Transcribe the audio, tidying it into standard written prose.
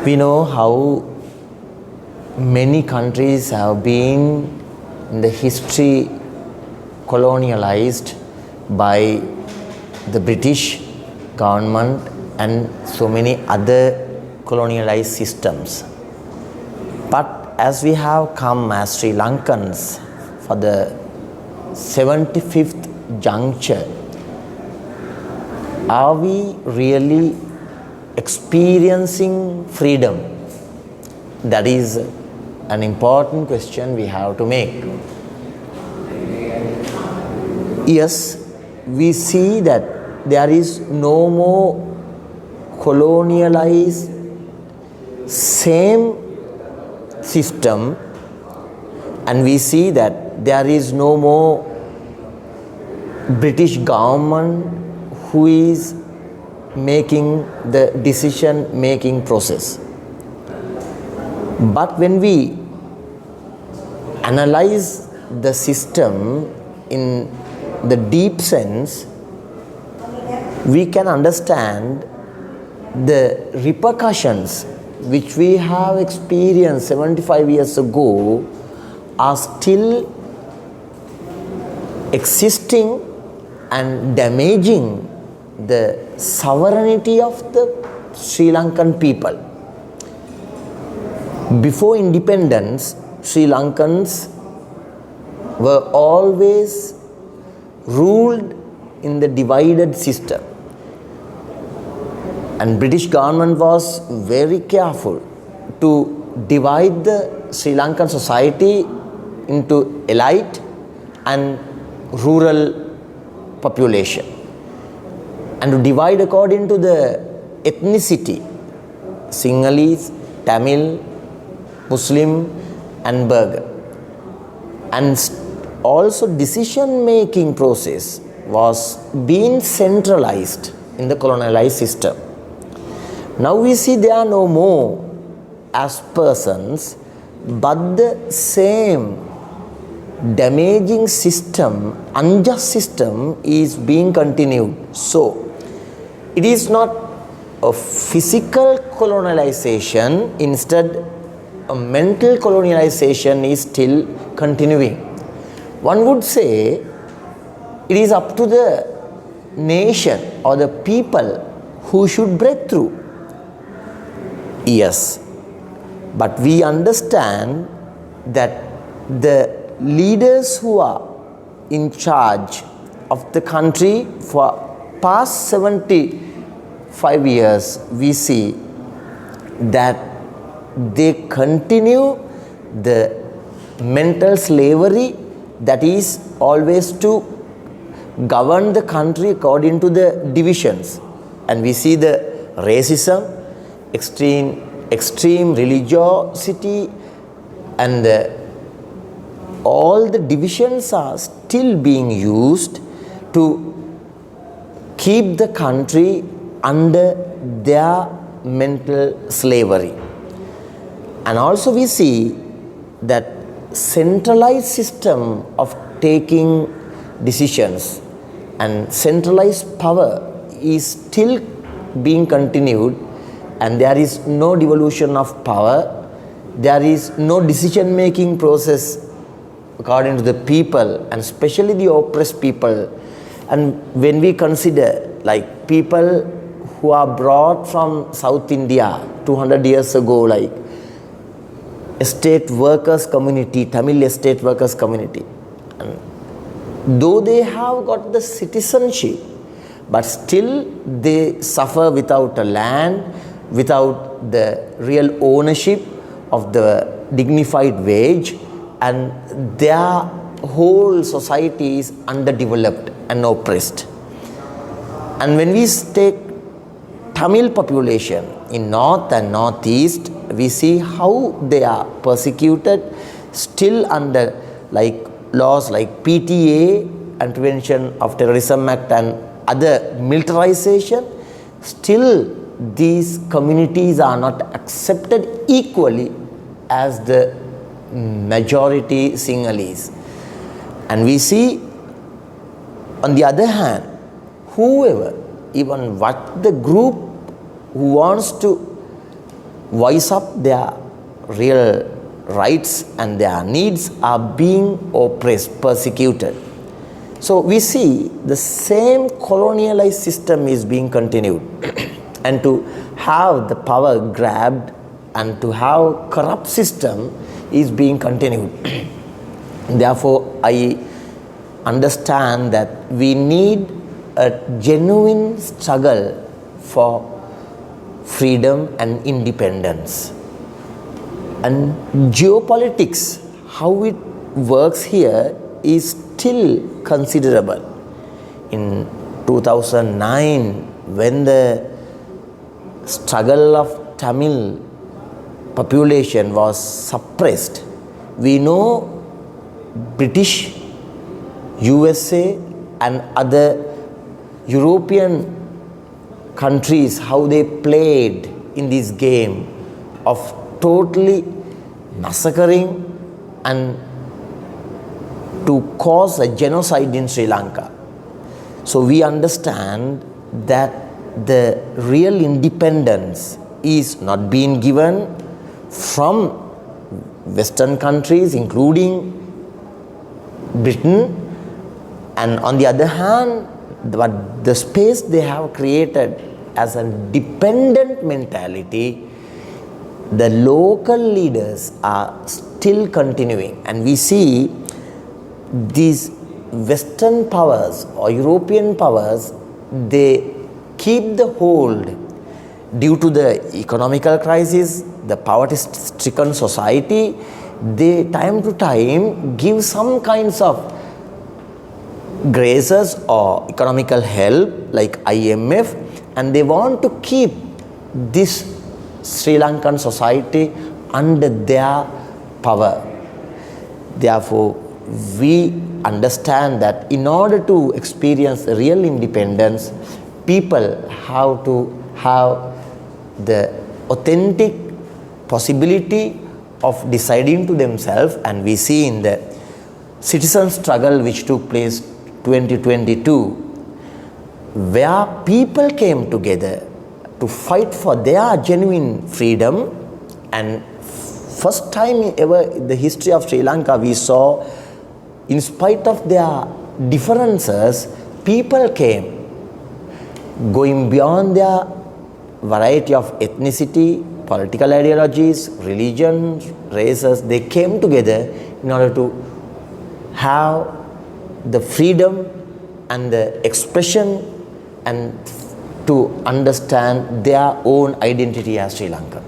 We know how many countries have been in the history colonialized by the British government and so many other colonialized systems. But as we have come as Sri Lankans for the 75th juncture, are we really experiencing freedom? That is an important question we have to make. Yes, we see that there is no more colonialized same system, and we see that there is no more British government who is making the decision making process. But when we analyze the system in the deep sense, we can understand the repercussions which we have experienced 75 years ago are still existing and damaging the sovereignty of the Sri Lankan people. Before independence, Sri Lankans were always ruled in the divided system, and British government was very careful to divide the Sri Lankan society into elite and rural population, and to divide according to the ethnicity: Sinhalese, Tamil, Muslim and Burgher. And also decision making process was being centralized in the colonialized system. Now we see they are no more as persons, but the same damaging system, unjust system is being continued. So it is not a physical colonialization, instead a mental colonialization is still continuing. One would say it is up to the nation or the people who should break through. Yes, but we understand that the leaders who are in charge of the country for past 75 years, we see that they continue the mental slavery, that is always to govern the country according to the divisions. And we see the racism, extreme religiosity, and all the divisions are still being used to keep the country under their mental slavery. And also we see that centralized system of taking decisions and centralized power is still being continued, and there is no devolution of power, there is no decision making process according to the people, and especially the oppressed people. And when we consider like people who are brought from South India 200 years ago, like estate workers community, Tamil estate workers community, and though they have got the citizenship, but still they suffer without a land, without the real ownership of the dignified wage, and their whole society is underdeveloped and oppressed. And when we take Tamil population in north and northeast, we see how they are persecuted, still under like laws like PTA and Prevention of Terrorism Act and other militarization. Still these communities are not accepted equally as the majority Sinhalese. And we see on the other hand, whoever, even what the group who wants to voice up their real rights and their needs are being oppressed, persecuted. So we see the same colonialized system is being continued and to have the power grabbed and to have corrupt system is being continued. Therefore, I understand that we need a genuine struggle for freedom and independence. And geopolitics, how it works here is still considerable. In 2009, when the struggle of Tamil population was suppressed, we know British, USA and other European countries, how they played in this game of totally massacring and to cause a genocide in Sri Lanka. So we understand that the real independence is not being given from Western countries, including Britain, and on the other hand, but the space they have created as a dependent mentality, the local leaders are still continuing. And we see these Western powers or European powers, they keep the hold due to the economical crisis, the poverty-stricken society. They time to time give some kinds of graces or economical help like IMF, and they want to keep this Sri Lankan society under their power. Therefore, we understand that in order to experience real independence, people have to have the authentic possibility of deciding to themselves, and we see in the citizen struggle which took place 2022, where people came together to fight for their genuine freedom. And first time ever in the history of Sri Lanka, we saw, in spite of their differences, people came, going beyond their variety of ethnicity, political ideologies, religions, races. They came together in order to have the freedom and the expression and to understand their own identity as Sri Lanka.